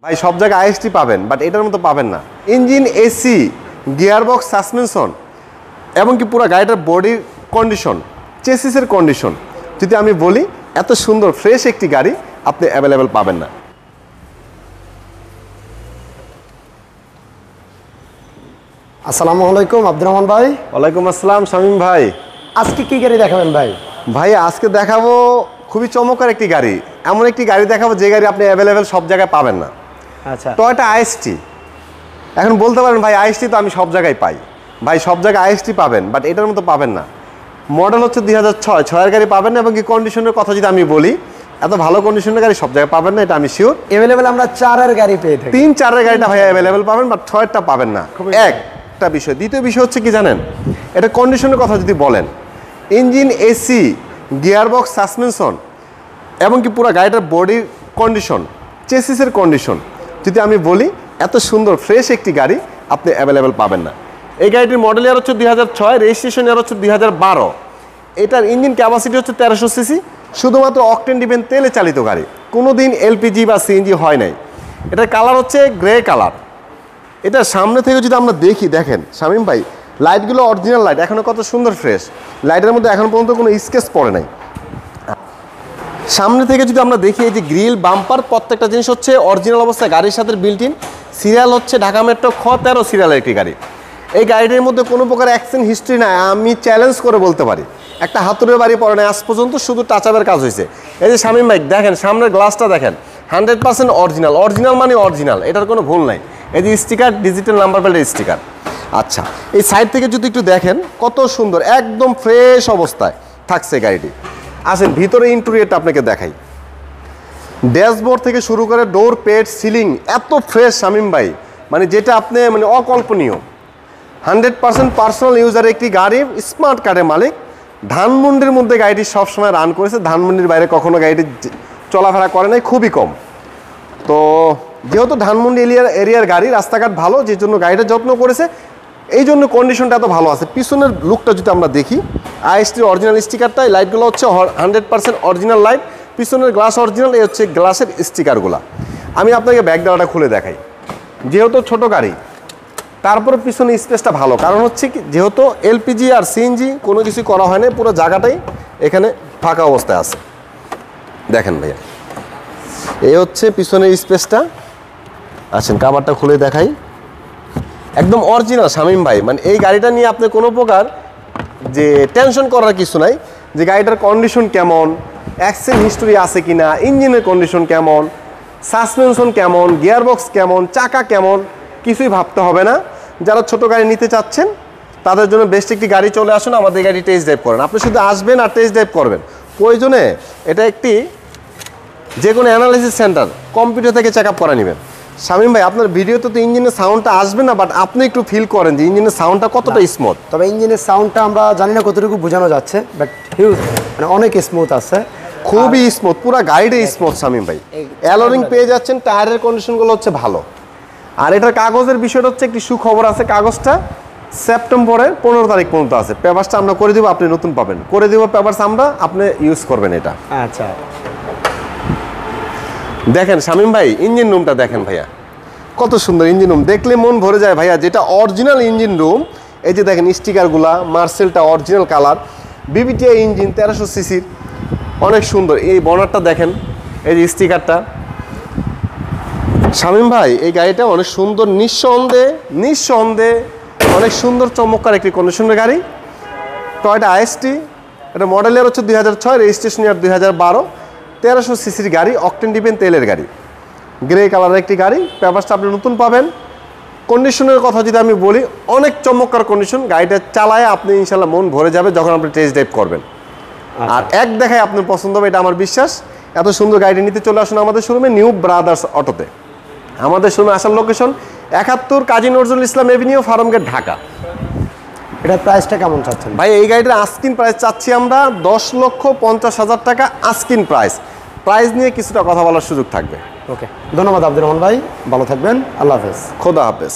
ভাই সব জায়গায় আইএসটি পাবেন, বাট এটার মতো পাবেন না। ইঞ্জিন, এসি, গিয়ারবক্স, সাসপেনশন এবং কি পুরো গাড়িটার বডির কন্ডিশন, চেসিসের কন্ডিশন যদি আমি বলি, এত সুন্দর ফ্রেশ একটি গাড়ি আপনি অ্যাভেলেবেল পাবেন না। আসসালামু আলাইকুম আব্দুর রহমান ভাই। ওয়ালাইকুম আসসালাম শামীম ভাই। আজকে কি গাড়ি দেখাবেন ভাই? ভাই আজকে দেখাবো খুবই চমৎকার একটি গাড়ি, এমন একটি গাড়ি দেখাবো যে গাড়ি আপনি অ্যাভেলেবেল সব জায়গায় পাবেন না। আচ্ছা, টয়োটা আইএসটি। এখন বলতে পারেন ভাই আইএসটি তো আমি সব জায়গায় পাই। ভাই সব জায়গায় আইএসটি পাবেন, বাট এটার মতো পাবেন না। মডেল হচ্ছে 2006, 6-এর গাড়ি পাবেন না। এবং কি কন্ডিশনের কথা যদি আমি বলি, এত ভালো কন্ডিশনের গাড়ি সব জায়গায় পাবেন না, এটা আমি শিওর। অ্যাভেলেবেল আমরা 4-এর গাড়ি পেয়ে থাকি। 3-4-এর গাড়িটা ভাই অ্যাভেলেবেল পাবেন, বাট 6-এরটা পাবেন না। একটা বিষয়। দ্বিতীয় বিষয় হচ্ছে কি জানেন, এটা কন্ডিশনের কথা যদি বলেন, ইঞ্জিন, এসি, গিয়ারবক্স, সাসপেনশন এবং কি পুরো গাড়িটার বডির কন্ডিশন, চেসিসের কন্ডিশন যদি আমি বলি, এত সুন্দর ফ্রেশ একটি গাড়ি আপনি অ্যাভেলেবেল পাবেন না। এই গাড়িটির মডেল ইয়ার হচ্ছে 2006, রেজিস্ট্রেশন ইয়ার হচ্ছে 2012। এটার ইঞ্জিন ক্যাপাসিটি হচ্ছে 1300 সিসি, শুধুমাত্র অকটেন ডিপেন্ড তেলে চালিত গাড়ি, কোনো দিন এলপিজি বা সিএনজি হয় নাই। এটার কালার হচ্ছে গ্রে কালার। এটা সামনে থেকে যদি আমরা দেখি, দেখেন শামীম ভাই, লাইটগুলো অরিজিনাল লাইট, এখনও কত সুন্দর ফ্রেশ। লাইটের মধ্যে এখন পর্যন্ত কোনো স্কেচ পড়ে নাই। সামনে থেকে যদি আমরা দেখি, এই যে গ্রিল, বাম্পার, প্রত্যেকটা জিনিস হচ্ছে অরিজিনাল অবস্থায় গাড়ির সাথে বিল্ট ইন। সিরিয়াল হচ্ছে ঢাকা মেট্রো খ13 সিরিয়ালের একটি গাড়ি। এই গাড়িটির মধ্যে কোনো প্রকার অ্যাক্সিডেন্ট হিস্ট্রি নাই, আমি চ্যালেঞ্জ করে বলতে পারি। একটা হাতুড়ের বাড়ি পড়ে নাই আজ পর্যন্ত, শুধু টাচআপের কাজ হয়েছে। এই যে শামীম ভাই দেখেন, সামনের গ্লাসটা দেখেন, 100% অরিজিনাল। অরিজিনাল মানে অরিজিনাল, এটার কোনো ভুল নাই। এই যে স্টিকার, ডিজিটাল নাম্বার প্লেটের স্টিকার। আচ্ছা, এই সাইড থেকে যদি একটু দেখেন, কত সুন্দর একদম ফ্রেশ অবস্থায় থাকছে গাড়িটি। আসেন ভিতরে ইন্টেরিয়রটা আপনাকে দেখাই। ড্যাশবোর্ড থেকে শুরু করে ডোর, পেড, সিলিং এত ফ্রেশ শামীম ভাই, মানে যেটা আপনি মানে অকল্পনীয়। 100% পার্সোনাল ইউজারের একটি গাড়ি, স্মার্ট কার্ডের মালিক। ধানমন্ডির মধ্যে গাড়িটি সবসময় রান করেছে, ধানমন্ডির বাইরে কখনো গাড়িটি চলাফেরা করে নাই, খুবই কম। তো যেহেতু ধানমন্ডি এরিয়ার গাড়ি, রাস্তাঘাট ভালো, যে জন্য গাড়িটা যত্ন করেছে, এই জন্য কন্ডিশনটা এত ভালো আছে। পিছনের লুকটা যদি আমরা দেখি, আইএসটির অরিজিনাল স্টিকারটাই, লাইটগুলো হচ্ছে 100% অরিজিনাল লাইট, পিছনের গ্লাস অরিজিনাল, এই হচ্ছে গ্লাসের স্টিকারগুলো। আমি আপনাকে ব্যাক ডালাটা খুলে দেখাই। যেহেতু ছোট গাড়ি, তারপরে পিছনে স্পেসটা ভালো, কারণ হচ্ছে কি, যেহেতু এলপিজি আর সিএনজি কোনো কিছু করা হয় না, পুরো জায়গাটাই এখানে ফাঁকা অবস্থায় আছে। দেখেন ভাইয়া, এই হচ্ছে পিছনের স্পেসটা। আসেন কাভারটা খুলে দেখাই, একদম অরিজিনাল শামীম ভাই। মানে এই গাড়িটা নিয়ে আপনি কোনো প্রকার যে টেনশন করার কিছু নাই, যে গাড়িটার কন্ডিশন কেমন, অ্যাক্সিডেন্ট হিস্টোরি আছে কি না, ইঞ্জিনের কন্ডিশন কেমন, সাসপেনশন কেমন, গিয়ারবক্স কেমন, চাকা কেমন, কিছুই ভাবতে হবে না। যারা ছোট গাড়ি নিতে চাচ্ছেন তাদের জন্য বেস্ট একটি গাড়ি, চলে আসুন আমাদের গাড়ি টেস্ট ড্রাইভ করেন। আপনি শুধু আসবেন আর টেস্ট ড্রাইভ করবেন। প্রয়োজনে এটা একটি যে কোনো অ্যানালাইসিস সেন্টার, কম্পিউটার থেকে চেক আপ করা নেবেন। শামীম ভাই, আপনার ভিডিওতে তো ইঞ্জিনের সাউন্ডটা আসবে না, বাট আপনি একটু ফিল করেন যে ইঞ্জিনের সাউন্ডটা কতটা স্মুথ। তবে ইঞ্জিনের সাউন্ডটা আমরা জানি না কতটুকু বোঝানো যাচ্ছে, বাট হিউজ, মানে অনেক স্মুথ আছে, খুবই স্মুথ, পুরো গাড়িটাই স্মুথ শামীম ভাই। অ্যালোরিং পেয়ে যাচ্ছেন, টায়ারের কন্ডিশনগুলো হচ্ছে ভালো। আর এটার কাগজের বিষয়টা হচ্ছে একটি সুখবর আছে, কাগজটা সেপ্টেম্বরের 15 তারিখ পর্যন্ত আছে। পেপারসটা আমরা করে দেবো, আপনি নতুন পাবেন, করে দেবো পেপারস আমরা, আপনি ইউজ করবেন এটা। আচ্ছা, দেখেন শামীম ভাই, ইঞ্জিন রুমটা দেখেন ভাইয়া, কত সুন্দর ইঞ্জিন রুম, দেখলে মন ভরে যায় ভাইয়া, যেটা অরিজিনাল ইঞ্জিন রুম। এই যে দেখেন স্টিকারগুলা, মার্সেলটা অরিজিনাল কালার, বিবিটিআই ইঞ্জিন, 1300 সিসির, অনেক সুন্দর। এই বনারটা দেখেন, এই যে স্টিকারটা। শামীম ভাই, এই গাড়িটা অনেক সুন্দর, নিঃসন্দেহে অনেক সুন্দর চমৎকার একটি কন্ডিশনের গাড়ি। টয়োটা আইএসটি, এটা মডেল ইয়ার হচ্ছে 2006, রেজিস্ট্রেশন ইয়ার 2012, 1300 সিসির গাড়ি, অকটেন ডিপেন্ড তেলের গাড়ি, গ্রে কালারের একটি গাড়ি। পেপারসটা আপনি নতুন পাবেন। কন্ডিশনের কথা যদি আমি বলি, অনেক চমৎকার কন্ডিশন। গাড়িটা চালায় আপনি ইনশাল্লাহ মন ভরে যাবে যখন আপনি টেস্ট ড্রাইভ করবেন। আর এক দেখায় আপনার পছন্দ হবে, এটা আমার বিশ্বাস। এত সুন্দর গাড়িটি নিতে চলে আসুন আমাদের শোরুমে, নিউ ব্রাদার্স অটোতে। আমাদের শোরুমে আসার লোকেশন 71 কাজী নজরুল ইসলাম এভিনিউ, ফার্মগেট, ঢাকা। এটার প্রাইসটা কেমন চাচ্ছেন ভাই? এই গাড়িটার আস্কিন প্রাইস চাচ্ছি আমরা 10,50,000 টাকা আস্কিন প্রাইস। প্রাইস নিয়ে কিছুটা কথা বলার সুযোগ থাকবে। ওকে, ধন্যবাদ আব্দুর রহমান ভাই, ভালো থাকবেন, আল্লাহ হাফেজ। খোদা হাফেজ।